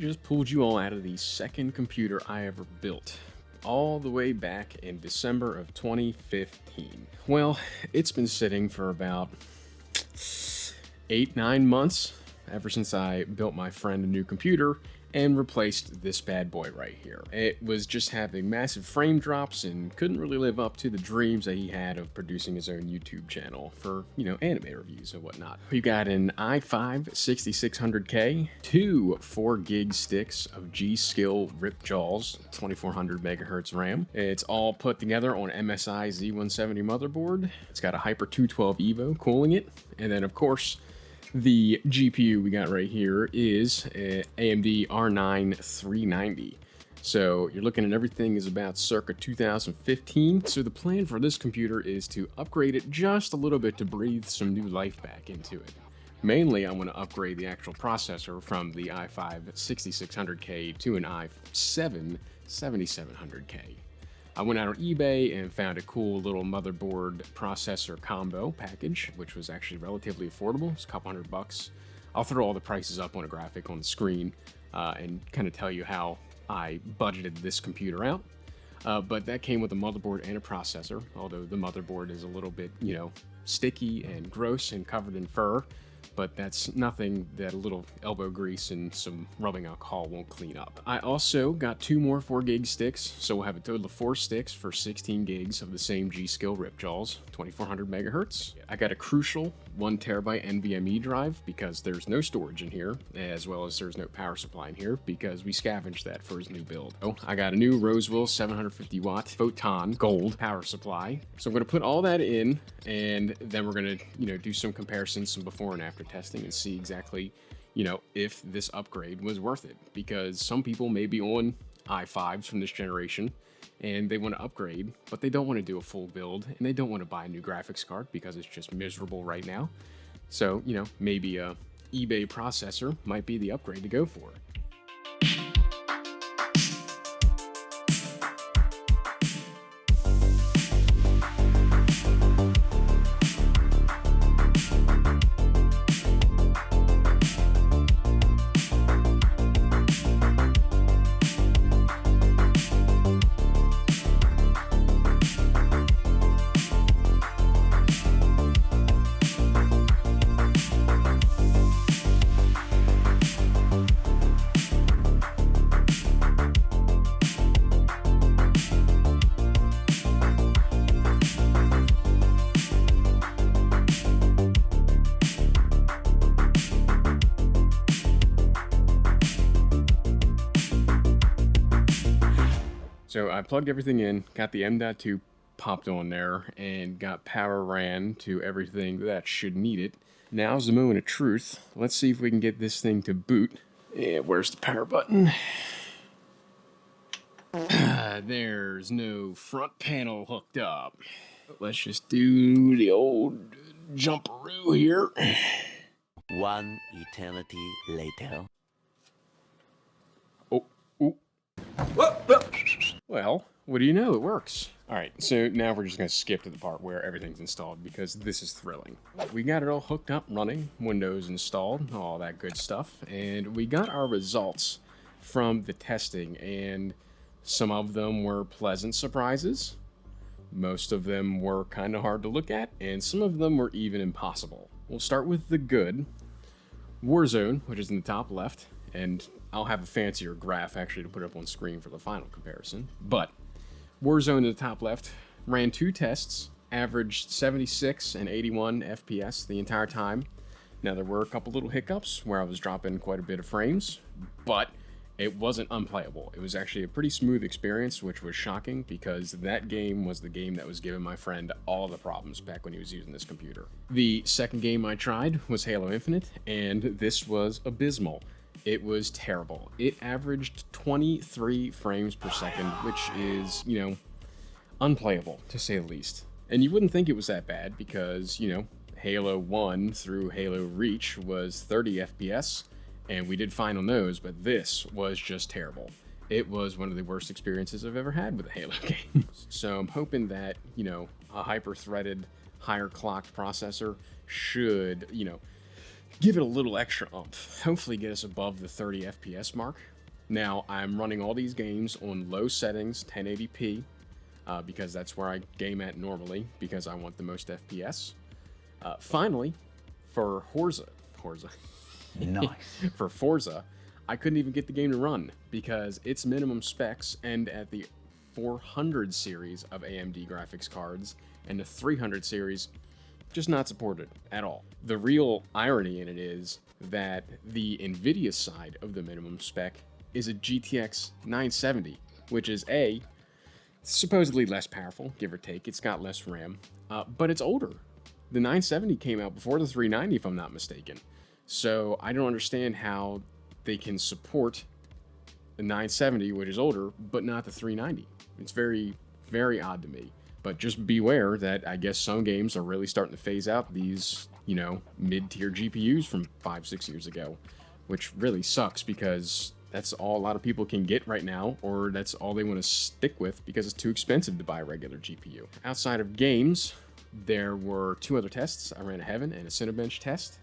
just pulled you all out of the second computer I ever built, all the way back in December of 2015. Well, it's been sitting for about 8-9 months ever since I built my friend a new computer and replaced this bad boy right here. It was just having massive frame drops and couldn't really live up to the dreams that he had of producing his own YouTube channel for, anime reviews and whatnot. We got an i5 6600K, two 4 gig sticks of G-Skill Rip Jaws, 2400 megahertz RAM. It's all put together on MSI Z170 motherboard. It's got a Hyper 212 Evo cooling it, and then of course, the GPU we got right here is a AMD R9 390. So you're looking at everything is about circa 2015. So the plan for this computer is to upgrade it just a little bit to breathe some new life back into it. Mainly, I want to upgrade the actual processor from the i5 6600K to an i7 7700K. I went out on eBay and found a cool little motherboard processor combo package, which was actually relatively affordable. It's a couple $100. I'll throw all the prices up on a graphic on the screen and kind of tell you how I budgeted this computer out. But that came with a motherboard and a processor, although the motherboard is a little bit, sticky and gross and covered in fur. But that's nothing that a little elbow grease and some rubbing alcohol won't clean up. I also got 2 more 4 gig sticks, so we'll have a total of 4 sticks for 16 gigs of the same G-Skill Rip Jaws, 2400 megahertz. I got a crucial 1 terabyte NVMe drive because there's no storage in here, as well as there's no power supply in here because we scavenged that for his new build. Oh, I got a new Rosewell 750 watt Photon Gold power supply. So I'm gonna put all that in, and then we're gonna, do some comparisons, some before and after testing and see exactly, if this upgrade was worth it. Because some people may be on i5s from this generation and they want to upgrade, but they don't want to do a full build and they don't want to buy a new graphics card because it's just miserable right now. So, maybe a eBay processor might be the upgrade to go for. So I plugged everything in, got the M.2 popped on there, and got power ran to everything that should need it. Now's the moment of truth. Let's see if we can get this thing to boot. Yeah, where's the power button? There's no front panel hooked up. Let's just do the old jumperoo here. One eternity later. Oh. Well, what do you know? It works. All right, so now we're just going to skip to the part where everything's installed because this is thrilling. We got it all hooked up, running, Windows installed, all that good stuff, and we got our results from the testing, and some of them were pleasant surprises. Most of them were kind of hard to look at, and some of them were even impossible. We'll start with the good. Warzone, which is in the top left, and I'll have a fancier graph actually to put up on screen for the final comparison. But Warzone in the top left ran 2 tests, averaged 76 and 81 FPS the entire time. Now there were a couple little hiccups where I was dropping quite a bit of frames, but it wasn't unplayable. It was actually a pretty smooth experience, which was shocking because that game was the game that was giving my friend all the problems back when he was using this computer. The second game I tried was Halo Infinite, and this was abysmal. It was terrible. It averaged 23 frames per second, which is, unplayable, to say the least. And you wouldn't think it was that bad because, Halo 1 through Halo Reach was 30 FPS, and we did fine on those, but this was just terrible. It was one of the worst experiences I've ever had with a Halo game. So I'm hoping that, a hyper-threaded, higher clocked processor should, give it a little extra oomph. Hopefully get us above the 30 FPS mark. Now, I'm running all these games on low settings, 1080p, because that's where I game at normally, because I want the most FPS. Finally, for Forza, Nice. for Forza, I couldn't even get the game to run because its minimum specs end at the 400 series of AMD graphics cards, and the 300 series just not supported at all. The real irony in it is that the NVIDIA side of the minimum spec is a GTX 970, which is supposedly less powerful, give or take. It's got less RAM, but it's older. The 970 came out before the 390, if I'm not mistaken. So I don't understand how they can support the 970, which is older, but not the 390. It's very, very odd to me. But just beware that I guess some games are really starting to phase out these, mid-tier GPUs from 5-6 years ago, which really sucks because that's all a lot of people can get right now, or that's all they want to stick with because it's too expensive to buy a regular GPU. Outside of games, there were 2 other tests. I ran a Heaven and a Cinebench test.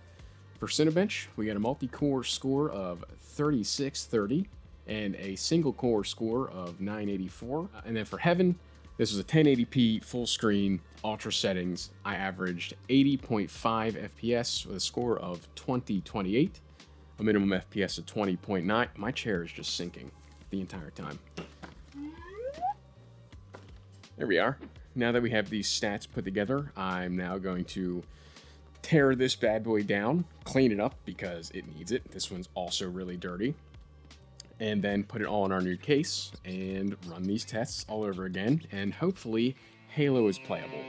For Cinebench, we got a multi-core score of 3630 and a single-core score of 984. And then for Heaven, this was a 1080p full screen, ultra settings. I averaged 80.5 FPS with a score of 2028, a minimum FPS of 20.9. My chair is just sinking the entire time. There we are. Now that we have these stats put together, I'm now going to tear this bad boy down, clean it up because it needs it. This one's also really dirty. And then put it all in our new case and run these tests all over again. And hopefully Halo is playable.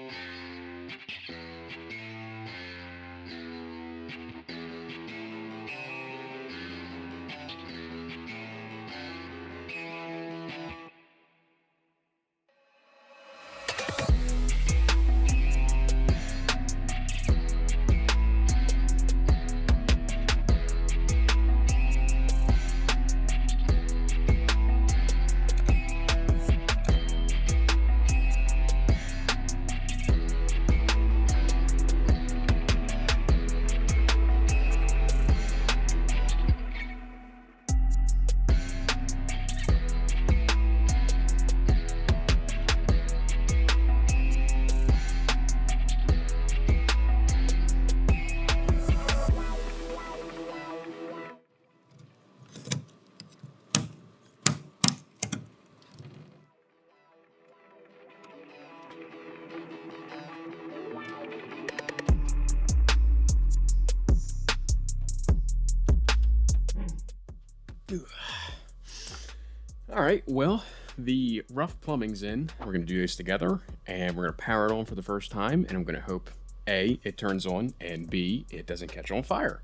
All right, well, the rough plumbing's in. We're going to do this together, and we're going to power it on for the first time, and I'm going to hope, A, it turns on, and B, it doesn't catch on fire.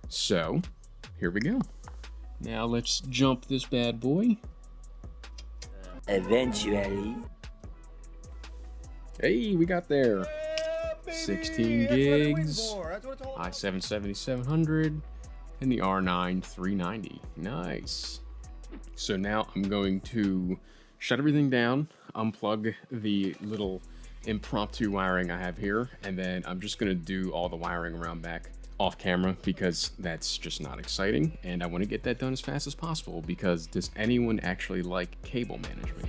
So, here we go. Now let's jump this bad boy. Eventually. Hey, we got there. 16 gigs, i7-7700, and the R9 390. Nice. So now I'm going to shut everything down, unplug the little impromptu wiring I have here, and then I'm just going to do all the wiring around back off camera because that's just not exciting, and I want to get that done as fast as possible because does anyone actually like cable management?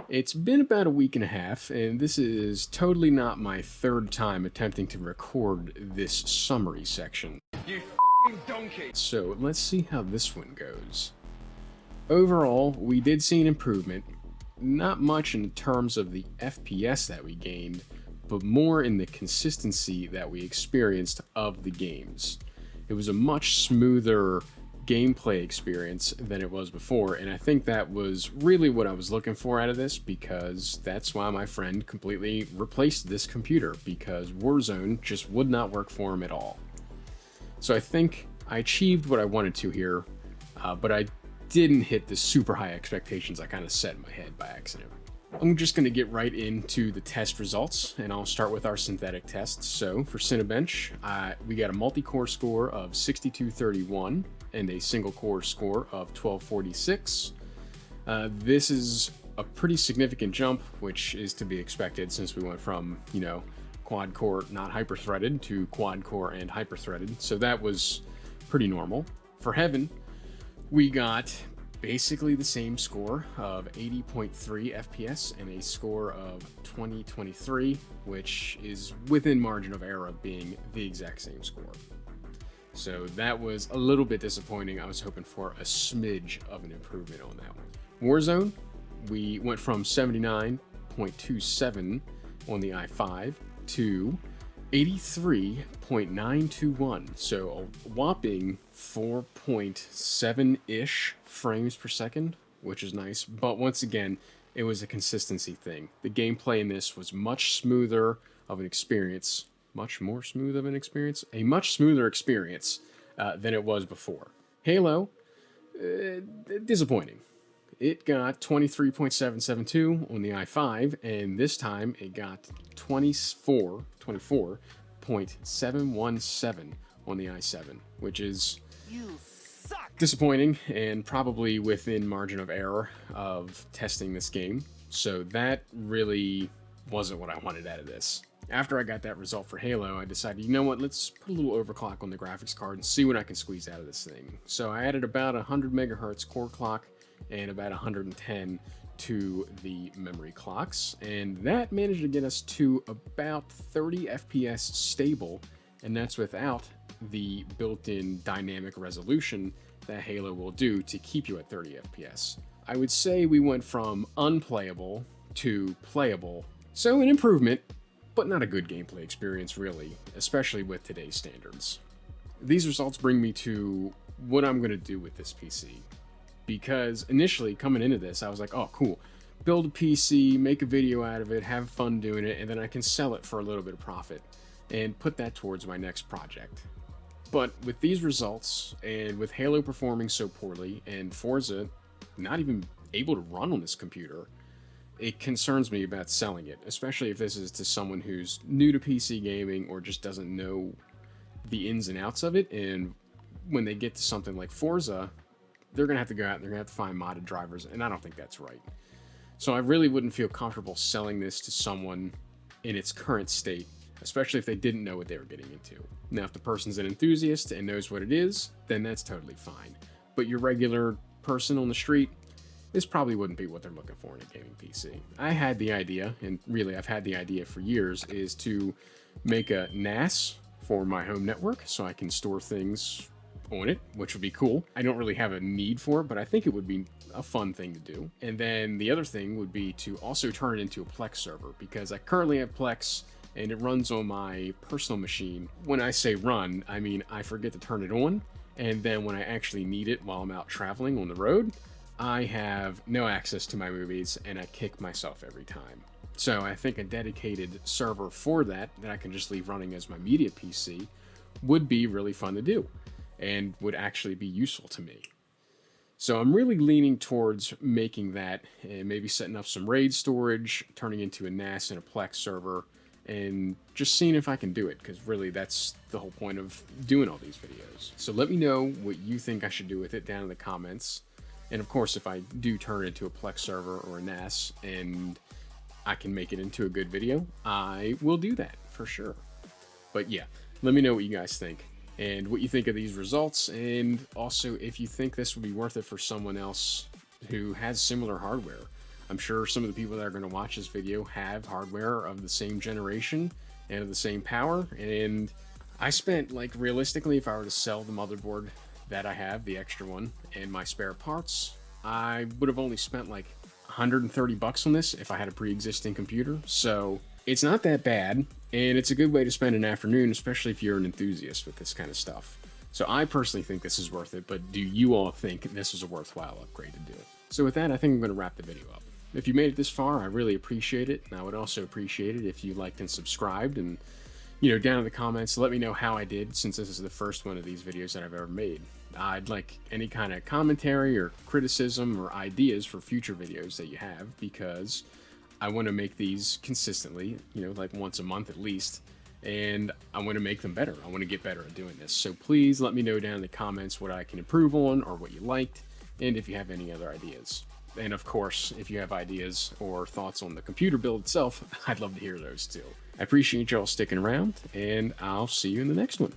It's been about a week and a half, and this is totally not my third time attempting to record this summary section. You fucking donkey! So let's see how this one goes. Overall, we did see an improvement. Not much in terms of the FPS that we gained, but more in the consistency that we experienced of the games. It was a much smoother gameplay experience than it was before, and I think that was really what I was looking for out of this, because that's why my friend completely replaced this computer, because Warzone just would not work for him at all. So I think I achieved what I wanted to here, but I didn't hit the super high expectations I kind of set in my head by accident. I'm just going to get right into the test results, and I'll start with our synthetic tests. So for Cinebench, we got a multi-core score of 6231 and a single-core score of 1246. This is a pretty significant jump, which is to be expected since we went from, quad-core not hyper-threaded to quad-core and hyper-threaded, so that was pretty normal. For Heaven, we got basically the same score of 80.3 FPS and a score of 2023, which is within margin of error of being the exact same score. So that was a little bit disappointing. I was hoping for a smidge of an improvement on that one. Warzone, we went from 79.27 on the i5 to 83.921, so a whopping 4.7-ish frames per second, which is nice. But once again, it was a consistency thing. The gameplay in this was much smoother of an experience, a much smoother experience than it was before. Halo, disappointing. It got 23.772 on the i5, and this time it got 24.717 on the i7, which is disappointing and probably within margin of error of testing this game. So that really wasn't what I wanted out of this. After I got that result for Halo, I decided, you know what, let's put a little overclock on the graphics card and see what I can squeeze out of this thing. So I added about 100 megahertz core clock and about 110 to the memory clocks, and that managed to get us to about 30 FPS stable, and that's without the built-in dynamic resolution that Halo will do to keep you at 30 FPS. I would say we went from unplayable to playable, so an improvement, but not a good gameplay experience really, especially with today's standards. These results bring me to what I'm going to do with this PC. Because initially, coming into this, I was like, oh, cool. Build a PC, make a video out of it, have fun doing it, and then I can sell it for a little bit of profit and put that towards my next project. But with these results, and with Halo performing so poorly, and Forza not even able to run on this computer, it concerns me about selling it, especially if this is to someone who's new to PC gaming or just doesn't know the ins and outs of it, and when they get to something like Forza, they're going to have to go out and they're going to have to find modded drivers, and I don't think that's right. So I really wouldn't feel comfortable selling this to someone in its current state, especially if they didn't know what they were getting into. Now, if the person's an enthusiast and knows what it is, then that's totally fine. But your regular person on the street, this probably wouldn't be what they're looking for in a gaming PC. I had the idea, and really I've had the idea for years, is to make a NAS for my home network so I can store things on it, which would be cool. I don't really have a need for it, but I think it would be a fun thing to do. And then the other thing would be to also turn it into a Plex server, because I currently have Plex and it runs on my personal machine. When I say run, I mean I forget to turn it on, and then when I actually need it while I'm out traveling on the road, I have no access to my movies and I kick myself every time. So I think a dedicated server for that I can just leave running as my media PC would be really fun to do and would actually be useful to me. So I'm really leaning towards making that and maybe setting up some RAID storage, turning into a NAS and a Plex server, and just seeing if I can do it, because really that's the whole point of doing all these videos. So let me know what you think I should do with it down in the comments. And of course, if I do turn it into a Plex server or a NAS and I can make it into a good video, I will do that for sure. But yeah, let me know what you guys think and what you think of these results, and also if you think this would be worth it for someone else who has similar hardware. I'm sure some of the people that are going to watch this video have hardware of the same generation and of the same power, and I spent, like, realistically, if I were to sell the motherboard that I have, the extra one, and my spare parts, I would have only spent like 130 bucks on this if I had a pre-existing computer. So it's not that bad, and it's a good way to spend an afternoon, especially if you're an enthusiast with this kind of stuff. So I personally think this is worth it, but do you all think this is a worthwhile upgrade to do? So with that, I think I'm going to wrap the video up. If you made it this far, I really appreciate it, and I would also appreciate it if you liked and subscribed, and down in the comments, let me know how I did, since this is the first one of these videos that I've ever made. I'd like any kind of commentary or criticism or ideas for future videos that you have, because I want to make these consistently, like once a month at least, and I want to make them better. I want to get better at doing this. So please let me know down in the comments what I can improve on or what you liked, and if you have any other ideas. And of course, if you have ideas or thoughts on the computer build itself, I'd love to hear those too. I appreciate y'all sticking around, and I'll see you in the next one.